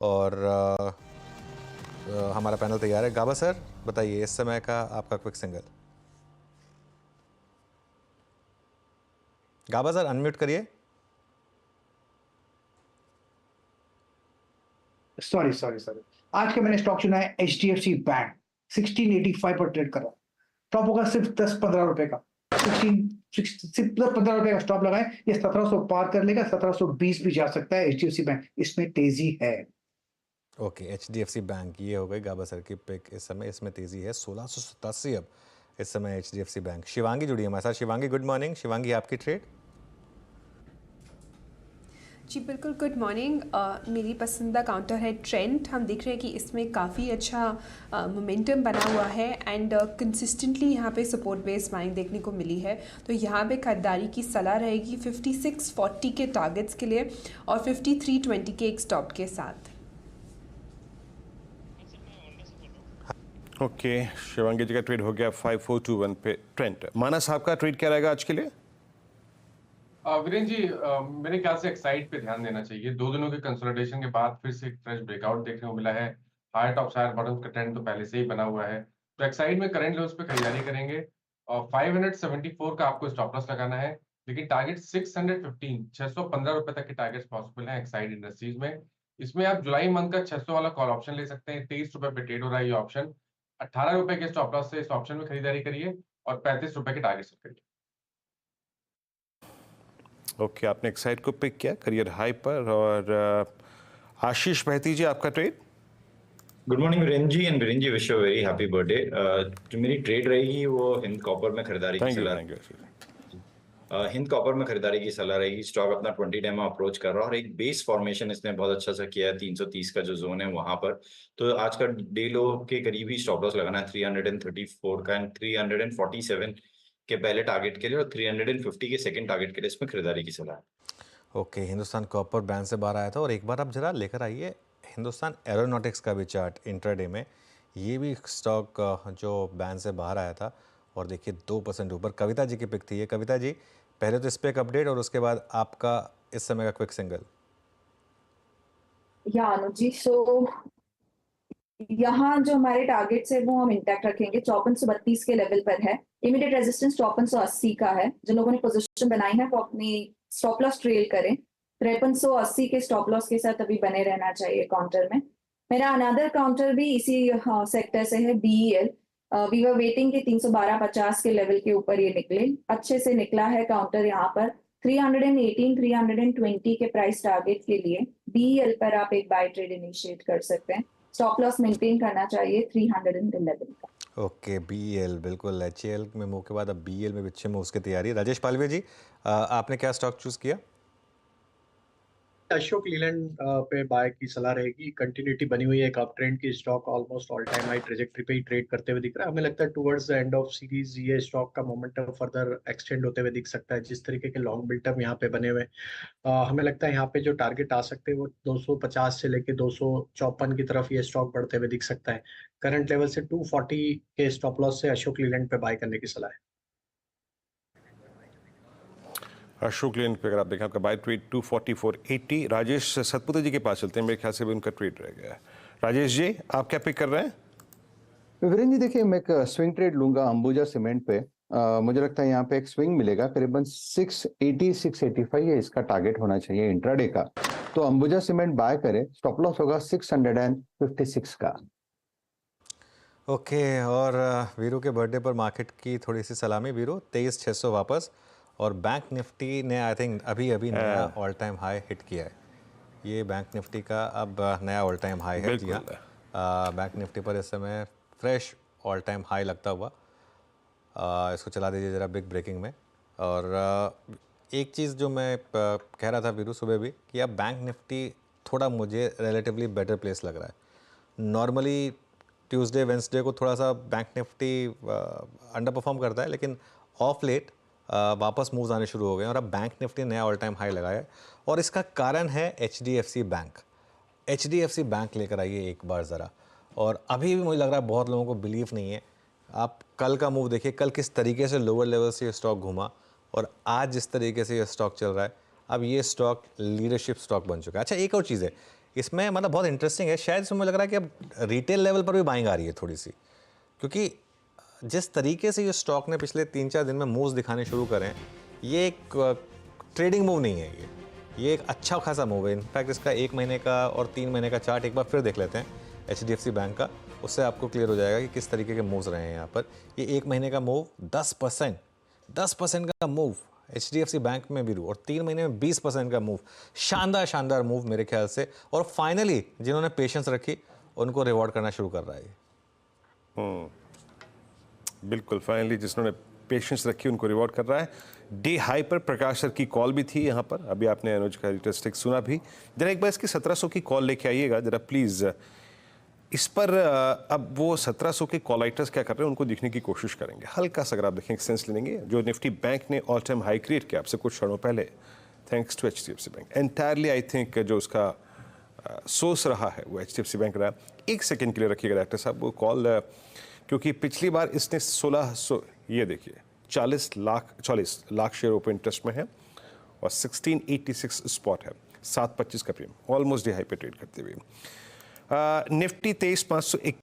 और हमारा पैनल तैयार है। गाबा सर बताइए इस समय का आपका क्विक सिंगल। गाबा सर अनम्यूट करिए। सॉरी सॉरी सॉरी, आज का मैंने स्टॉक चुना है HDFC बैंक। 1685 पर ट्रेड कर रहा है। स्टॉप होगा सिर्फ 10-15 रुपए का। 10-15 रुपए का स्टॉप लगाए। ये 1700 पार कर लेगा, 1720 भी जा सकता है। HDFC बैंक इसमें तेजी है। ओके HDFC बैंक ये हो गई गाबा सर की पिक। इस समय इसमें तेजी है 1687 अब इस समय HDFC बैंक। शिवांगी जुड़ी है हमारे साथ। Shivangi good morning. शिवांगी आपकी ट्रेड। जी बिल्कुल, गुड मॉर्निंग। मेरी पसंदीदा काउंटर है ट्रेंड। हम देख रहे हैं कि इसमें काफ़ी अच्छा मोमेंटम बना हुआ है एंड कंसिस्टेंटली यहाँ पे सपोर्ट बेस्ड बाइंग देखने को मिली है। तो यहाँ पे खरीदारी की सलाह रहेगी 5640 के टारगेट्स के लिए और 5320 के एक स्टॉप के साथ। ओके शिवांगी जी का ट्रेड हो गया 5421 पे ट्रेंड। मानस साहब का ट्रेड क्या रहेगा आज के लिए? वीरेंद्र जी, मेरे ख्याल से एक्साइड पे ध्यान देना चाहिए। 2 दिनों के कंसोलिडेशन के बाद फिर से एक फ्रेश ब्रेकआउट देखने को मिला है। हायर टॉप हायर बॉटम का ट्रेंड तो पहले से ही बना हुआ है, तो एक्साइड में करंट लेवल्स पे खरीदारी करेंगे और 574 का आपको स्टॉप लॉस लगाना है। लेकिन टारगेट 615 615 रुपए तक के टारगेट्स पॉसिबल हैं एक्साइड इंडस्ट्रीज में। इसमें आप जुलाई मंथ का 600 वाला कॉल ऑप्शन ले सकते हैं। 23 रुपए पे ट्रेड हो रहा है ये ऑप्शन। 18 रुपए के स्टॉप लॉस से इस ऑप्शन में खरीदारी करिए और 35 रुपए के टारगेट सेट करिए। ओके आपने एक्साइड को पिक किया करियर हाई पर। और आशीष बहती जी आपका trade. Good morning Virendra ji and Virendra ji wish you very happy birthday. जो मेरी ट्रेड रहेगी वो हिंद कॉपर में खरीदारी की सलाह। हिंद कॉपर में खरीदारी की सलाह रहेगी। स्टॉक अपना 20 डेमो अप्रोच कर रहा है और एक बेस फॉर्मेशन इसने बहुत अच्छा सा किया है 330 का जो जोन है वहां पर। तो आज का डे लो के करीब ही स्टॉप लॉस लगाना है 334 का एंड 347 के पहले टारगेट के लिए और 350 के सेकंड टारगेट के लिए इसमें खरीदारी की सलाह है। ओके हिंदुस्तान कॉपर बैन से बाहर आया था और एक बार आप जरा लेकर आइए हिंदुस्तान एरोनॉटिक्स का भी चार्ट इंट्राडे में। ये भी स्टॉक जो बैन से बाहर आया था और देखिए 2% ऊपर। कविता जी की पिक थी ये। कविता जी पहले तो इस पे एक अपडेट और उसके बाद आपका इस समय का क्विक सिंगल। या अनुज जी, सो यहाँ जो हमारे टारगेट्स है वो हम इंटैक्ट रखेंगे। 5432 के लेवल पर है। इमीडिएट रेजिस्टेंस 5480 का है। जिन लोगों ने पोजीशन बनाई है वो अपनी स्टॉप लॉस ट्रेल करें। 5380 के स्टॉप लॉस के साथ अभी बने रहना चाहिए काउंटर में। मेरा अनदर काउंटर भी इसी सेक्टर से है, BEL। वी वर वेटिंग कि 312.50 के लेवल के ऊपर ये निकले। अच्छे से निकला है काउंटर यहाँ पर। 318 320 के प्राइस टारगेट के लिए BEL पर आप एक बाय ट्रेड इनिशिएट कर सकते हैं। स्टॉप लॉस मेंटेन करना चाहिए 311 का। ओके BEL बिल्कुल। HAL में मूव के बाद अब BEL में अच्छे मूव्स की तैयारी। राजेश पालवे जी आपने क्या स्टॉक चूज किया? अशोक लीलैंड पे बाय की सलाह रहेगी। कंटिन्यूटी बनी हुई है एक अप ट्रेंड की। Stock almost all time high trajectory पे ही ट्रेड करते हुए दिख रहा है। हमें लगता है towards the end of series ये स्टॉक का मोमेंटम फर्दर एक्सटेंड होते हुए दिख सकता है। जिस तरीके के लॉन्ग बिल्टअप यहाँ पे बने हुए हमें लगता है यहाँ पे जो टारगेट आ सकते हैं वो 250 से लेके 254 की तरफ ये स्टॉक बढ़ते हुए दिख सकता है। करंट लेवल से 240 के स्टॉप लॉस से अशोक लीलैंड पे बाय करने की सलाह है। अशोक लेन पे अगर आप देखें आपका बाय ट्रेड 244.80। राजेश सतपुते जी के पास चलते हैं, मेरे ख्याल से भी उनका ट्रेड रह गया है। राजेश जी आप क्या पिक कर रहे हैं? वीरेंद्र जी देखिए मैं एक स्विंग ट्रेड लूंगा अंबुजा सीमेंट पे। मुझे लगता है यहाँ पे एक स्विंग मिलेगा करीबन 680 685 है इसका टारगेट होना चाहिए इंट्राडे का। तो अंबुजा सीमेंट बाय करें। स्टॉप लॉस होगा 656 का। ओके और वीरू के बर्थडे पर मार्केट की थोड़ी सी सलामी। वीरू 23,600 वापस और बैंक निफ्टी ने आई थिंक अभी अभी नया ऑल टाइम हाई हिट किया है। ये बैंक निफ्टी का अब नया ऑल टाइम हाई है। जी हाँ, बैंक निफ्टी पर इस समय फ्रेश ऑल टाइम हाई लगता हुआ। इसको चला दीजिए ज़रा बिग ब्रेकिंग में। और एक चीज़ जो मैं कह रहा था वीरू सुबह भी कि अब बैंक निफ्टी थोड़ा मुझे रिलेटिवली बेटर प्लेस लग रहा है। नॉर्मली ट्यूसडे वेंसडे को थोड़ा सा बैंक निफ्टी अंडर परफॉर्म करता है, लेकिन ऑफ लेट वापस मूव्स आने शुरू हो गए और अब बैंक निफ्टी नया ऑल टाइम हाई लगाया है। और इसका कारण है HDFC बैंक। HDFC बैंक लेकर आइए एक बार ज़रा। और अभी भी मुझे लग रहा है बहुत लोगों को बिलीव नहीं है। आप कल का मूव देखिए, कल किस तरीके से लोअर लेवल से ये स्टॉक घूमा और आज जिस तरीके से ये स्टॉक चल रहा है, अब ये स्टॉक लीडरशिप स्टॉक बन चुका है। अच्छा एक और चीज़ है, इसमें मतलब बहुत इंटरेस्टिंग है, शायद इसमें मुझे लग रहा है कि अब रिटेल लेवल पर भी बाइंग आ रही है थोड़ी सी, क्योंकि जिस तरीके से ये स्टॉक ने पिछले 3-4 दिन में मूव्स दिखाने शुरू करें, ये एक ट्रेडिंग मूव नहीं है, ये एक अच्छा खासा मूव है। इनफैक्ट इसका 1 महीने का और 3 महीने का चार्ट एक बार फिर देख लेते हैं HDFC बैंक का, उससे आपको क्लियर हो जाएगा कि किस तरीके के मूव्स रहे हैं यहाँ पर। ये 1 महीने का मूव 10% का मूव HDFC बैंक में भी रू, और 3 महीने में 20% का मूव, शानदार मूव मेरे ख्याल से। और फाइनली जिन्होंने पेशेंस रखी उनको रिवॉर्ड करना शुरू कर रहा है। बिल्कुल, फाइनली जिन्होंने पेशेंस रखी उनको रिवॉर्ड कर रहा है। डे हाई पर प्रकाश सर की कॉल भी थी यहाँ पर, अभी आपने अनुज का रिटेस्टिक सुना भी। जरा एक बार इसकी 1700 की कॉल लेके आइएगा जरा प्लीज़। इस पर अब वो 1700 के कॉल राइटर्स क्या कर रहे हैं उनको दिखने की कोशिश करेंगे। हल्का सा अगर आप देखें सेंस लेंगे, जो निफ्टी बैंक ने ऑल टाइम हाई क्रिएट किया आपसे कुछ क्षणों पहले, thanks to HDFC bank entirely. I think जो उसका सोर्स रहा है वो HDFC बैंक रहा। एक सेकेंड के लिए रखिएगा डॉक्टर साहब वो कॉल, क्योंकि पिछली बार इसने 1600, ये देखिए 44 लाख शेयर ओपन इंटरेस्ट में है और 1686 स्पॉट है, 725 का प्रीमियम, ऑलमोस्ट डे हाई पे ट्रेड करते हुए। निफ्टी 23,501